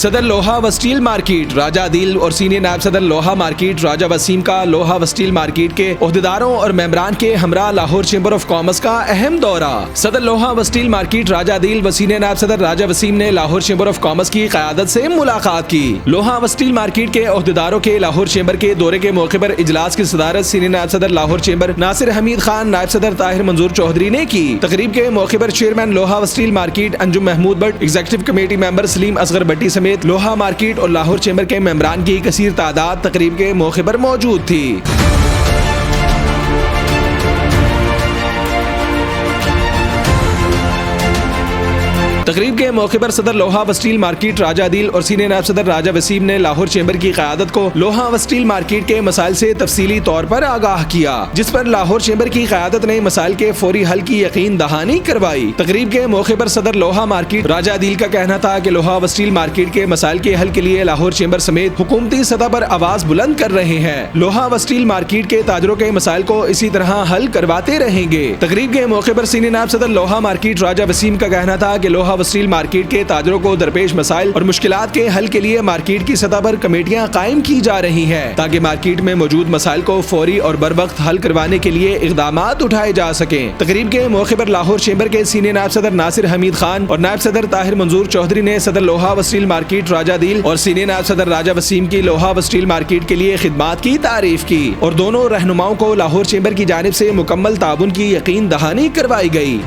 सदर लोहा व स्टील मार्केट राजा आदिल और सीनियर नायब सदर लोहा मार्केट राजा वसीम का लोहा व स्टील मार्केट के ओहदेदारों और मेंबरान के हमरा लाहौर चेंबर ऑफ कॉमर्स का अहम दौरा। सदर लोहा व स्टील मार्केट राजा आदिल व सीनियर नायब सदर राजा वसीम ने लाहौर चेंबर ऑफ कॉमर्स की क़यादत से मुलाकात की। लोहा व स्टील मार्केट के ओहदेदारों के लाहौर चेंबर के दौरे के मौके पर इजलास की सदारत सीनियर नायब सदर लाहौर चेंबर नासिर हमीद खान, नायब सदर ताहिर मंजूर चौधरी ने की। तकरीब के मौके पर चेयरमैन लोहा व steel market Anjum Mahmood Bhatt, executive committee member Saleem Asghar Bhatti समेत लोहा मार्केट और लाहौर चेंबर के मेंबरान की कसीर तादाद तकरीब के मौके पर मौजूद थी। तकरीब के मौके पर सदर लोहा व स्टील मार्केट राजा आदिल और सीनियर नायब सदर राजा वसीम ने लाहौर चेंबर की क़यादत को लोहा व स्टील मार्केट के मसाइल से तफसीली तौर पर आगाह किया, जिस पर लाहौर चेंबर की क़यादत ने मसाइल के फौरी हल की यकीन दहानी करवाई। तकरीब के मौके पर सदर लोहा मार्केट राजा आदिल का कहना था कि लोहा व स्टील मार्केट के मसाइल के हल के लिए लाहौर चेंबर समेत हुकूमती सतह पर आवाज बुलंद कर रहे हैं। लोहा व स्टील मार्केट के ताजरों के मसाइल को इसी तरह हल करवाते रहेंगे। तकरीब के मौके पर सीनियर नायब सदर लोहा मार्केट राजा वसीम का कहना था कि लोहा व स्टील मार्केट के ताजरों को दरपेश मसाइल और मुश्किलात के हल के लिए मार्केट की सतह पर कमेटियां कायम की जा रही हैं, ताकि मार्केट में मौजूद मसाइल को फौरी और बर वक्त हल करवाने के लिए इक़दामात उठाए जा सकें। तकरीब के मौके पर लाहौर चेंबर के सीनियर नायब सदर नासिर हमीद खान और नायब सदर ताहिर मंजूर चौधरी ने सदर लोहा व स्टील मार्केट राजा आदिल और सीनियर नायब सदर राजा वसीम की लोहा व स्टील मार्केट के लिए खिदमात की तारीफ की और दोनों रहनुमाओं को लाहौर चेंबर की जानिब से मुकम्मल ताउन की यकीन दहानी करवाई गई।